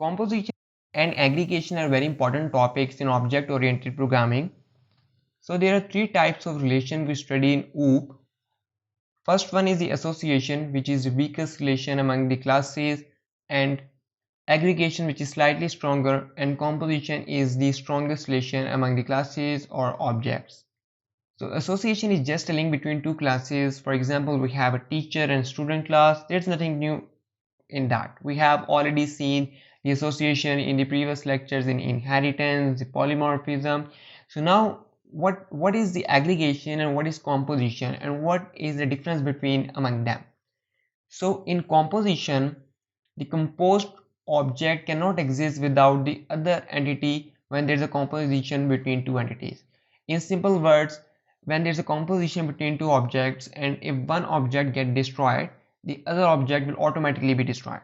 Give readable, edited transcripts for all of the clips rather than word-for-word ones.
Composition and aggregation are very important topics in object-oriented programming. So there are three types of relation we study in OOP. First one is the association, which is the weakest relation among the classes, and aggregation, which is slightly stronger, and composition is the strongest relation among the classes or objects. So association is just a link between two classes. For example, we have a teacher and student class. There's nothing new in that. We have already seen the association in the previous lectures in inheritance, the polymorphism. So now what is the aggregation and what is composition and what is the difference between among them? So in composition, the composed object cannot exist without the other entity when there is a composition between two entities. In simple words, when there is a composition between two objects, and if one object gets destroyed, the other object will automatically be destroyed.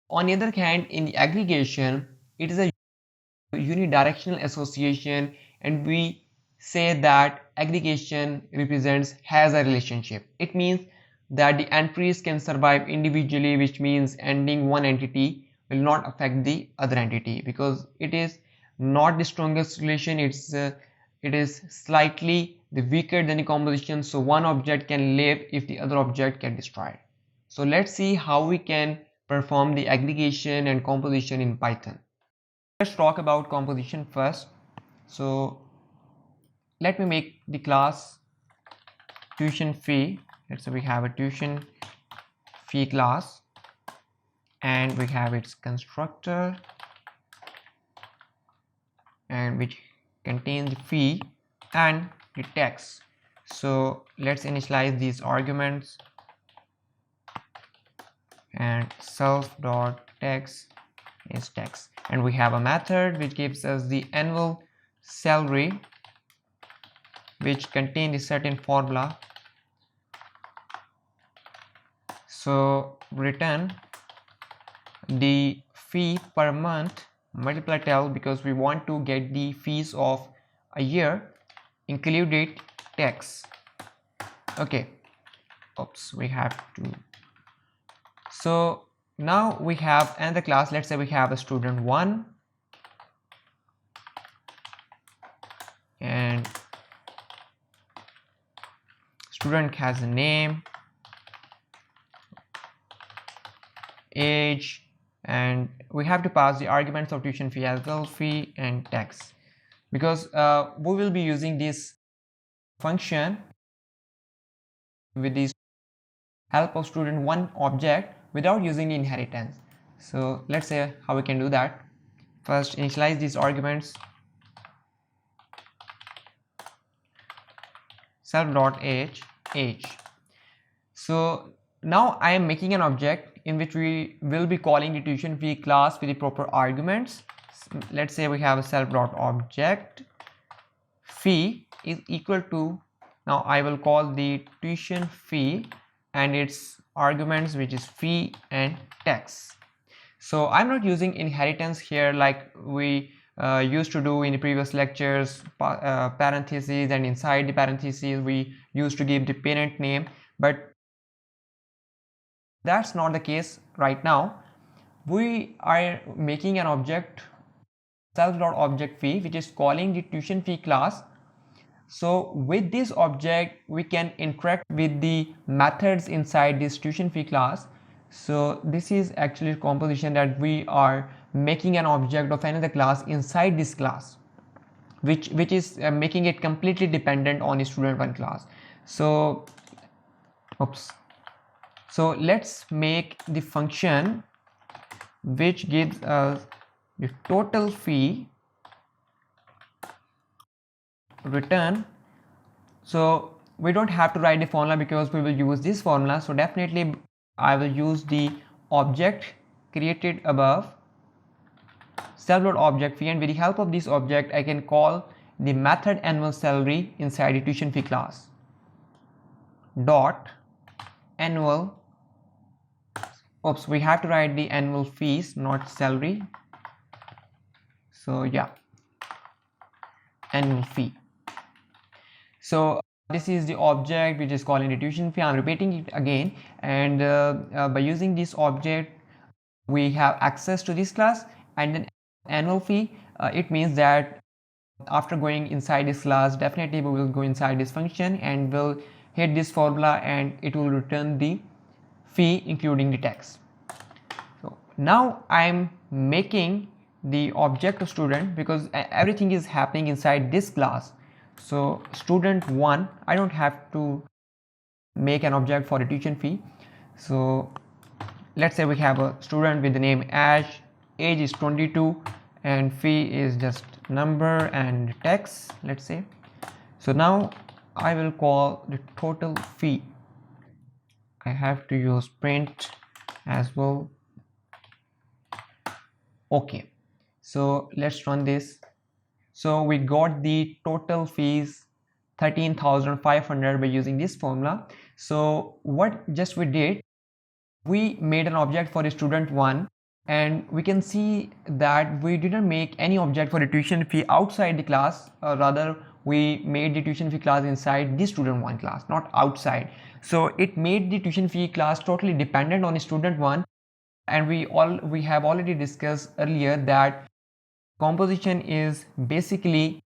On the other hand, in the aggregation, it is a unidirectional association, and we say that aggregation has a relationship. It means that the entries can survive individually, which means ending one entity will not affect the other entity because it is not the strongest relation. It is slightly the weaker than the composition, so one object can live if the other object get destroyed. So let's see how we can perform the aggregation and composition in Python. Let's talk about composition first. So let me make the class tuition fee. Let's say we have a tuition fee class and we have its constructor, and which contains the fee and the text. So let's initialize these arguments, and self.text is text, and we have a method which gives us the annual salary, which contains a certain formula. So return the fee per month multiply 12, because we want to get the fees of a year, included text. Okay, oops, we have to. So now we have another class. Let's say we have a student 1 and student has a name, age, and we have to pass the arguments of tuition fee as well, fee and text, because we will be using this function with the help of student 1 object without using the inheritance. So let's say how we can do that. First, initialize these arguments, self.age, age. So now I am making an object in which we will be calling the tuition fee class with the proper arguments. Let's say we have a self.object fee is equal to, now I will call the tuition fee and its arguments, which is fee and text. So I'm not using inheritance here like we used to do in the previous lectures, parentheses, and inside the parentheses we used to give the parent name, but that's not the case right now. We are making an object self.object fee which is calling the tuition fee class. So with this object we can interact with the methods inside this tuition fee class. So this is actually a composition that we are making an object of another class inside this class, which is making it completely dependent on the student 1 class. So oops, so let's make the function which gives us the total fee return. So we don't have to write the formula because we will use this formula. So definitely I will use the object created above, self.object fee, and with the help of this object I can call the method annual salary inside the tuition fee class dot annual. Oops, we have to write the annual fees, not salary. So yeah, annual fee. So this is the object which is calling the tuition fee. I'm repeating it again, and by using this object we have access to this class, and then annual fee, it means that after going inside this class, definitely we will go inside this function and will hit this formula and it will return the fee including the tax. So now I'm making the object of student because everything is happening inside this class. So student 1, I don't have to make an object for a tuition fee. So let's say we have a student with the name Ash, age is 22 and fee is just number and text, let's say. So now I will call the total fee. I have to use print as well. Okay, so let's run this. So we got the total fees 13,500 by using this formula. So what just we did, we made an object for the student 1 and we can see that we didn't make any object for the tuition fee outside the class, rather we made the tuition fee class inside the student 1 class, not outside. So it made the tuition fee class totally dependent on student 1, and we have already discussed earlier that composition is basically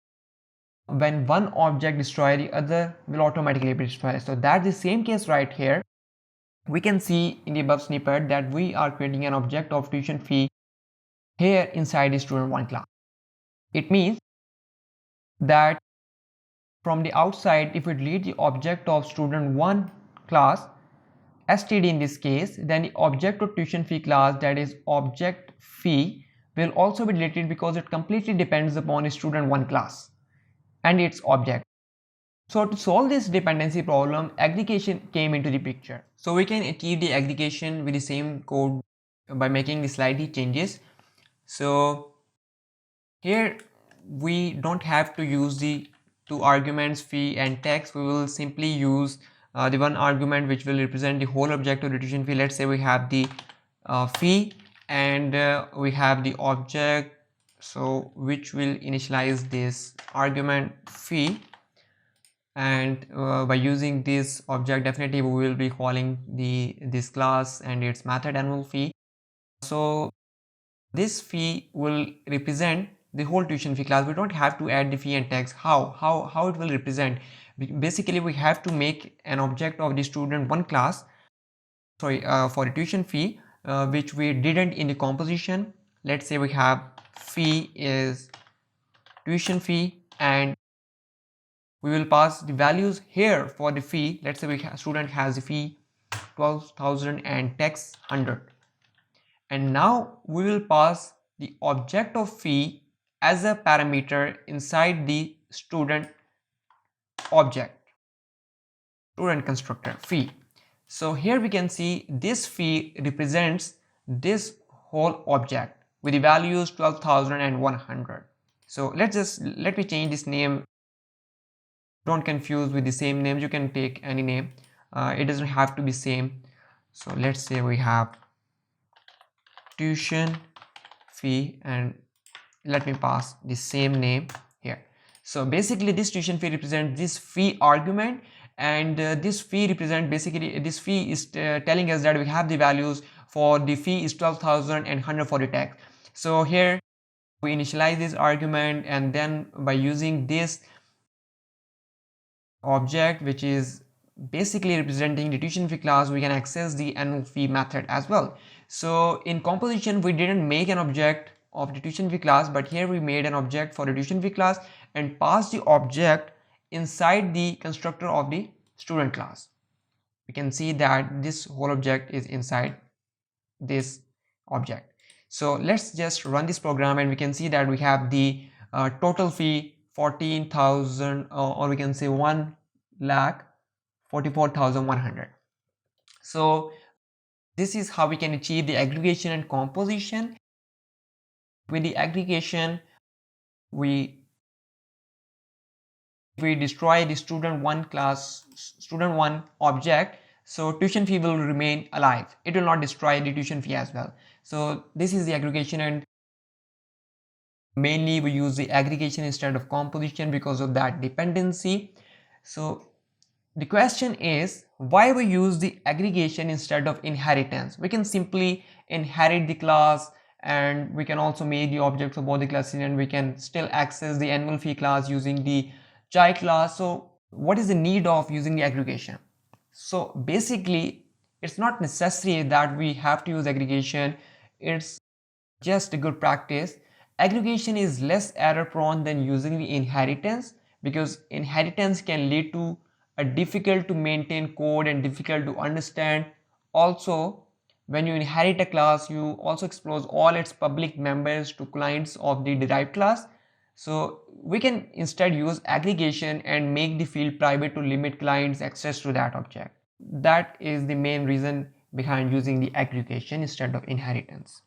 when one object destroys, the other will automatically be destroyed. So that's the same case right here. We can see in the above snippet that we are creating an object of tuition fee here inside the student 1 class. It means that from the outside, if we delete the object of student 1 class, std in this case, then the object of tuition fee class, that is object fee, will also be deleted because it completely depends upon student 1 class and its object. So to solve this dependency problem, aggregation came into the picture. So we can achieve the aggregation with the same code by making the slightly changes. So here we don't have to use the two arguments fee and tax. We will simply use the one argument which will represent the whole object of the tuition fee. Let's say we have the fee and we have the object, so which will initialize this argument fee, and by using this object definitely we will be calling this class and its method annual fee. So this fee will represent the whole tuition fee class. We don't have to add the fee and tax. How it will represent? Basically we have to make an object of the student 1 class, sorry, for the tuition fee, which we didn't in the composition. Let's say we have fee is tuition fee and we will pass the values here for the fee. Let's say student has the fee 12,000 and tax 100, and now we will pass the object of fee as a parameter inside the student object, student constructor fee. So here we can see this fee represents this whole object with the values 12,000 and 100. So let me change this name. Don't confuse with the same names, you can take any name, it doesn't have to be same. So let's say we have tuition fee and let me pass the same name here. So basically this tuition fee represents this fee argument, and this fee represent basically this fee is telling us that we have the values for the fee is 12,000 and 100 for the tax. So here we initialize this argument, and then by using this object which is basically representing the tuition fee class, we can access the annual fee method as well. So in composition we didn't make an object of the tuition fee class, but here we made an object for the tuition fee class and passed the object inside the constructor of the student class. We can see that this whole object is inside this object. So let's just run this program and we can see that we have the total fee 14,000, or we can say 1,44,100. So this is how we can achieve the aggregation and composition. With the aggregation, we destroy the student 1 class, student 1 object, so tuition fee will remain alive. It will not destroy the tuition fee as well. So this is the aggregation, and mainly we use the aggregation instead of composition because of that dependency. So The question is why we use the aggregation instead of inheritance. We can simply inherit the class, and we can also make the objects of both the classes, and we can still access the annual fee class using the child class. So what is the need of using the aggregation? So basically it's not necessary that we have to use aggregation. It's just a good practice. Aggregation is less error prone than using the inheritance, because inheritance can lead to a difficult to maintain code and difficult to understand. Also, when you inherit a class, you also expose all its public members to clients of the derived class. So we can instead use aggregation and make the field private to limit clients access to that object. That is the main reason behind using the aggregation instead of inheritance.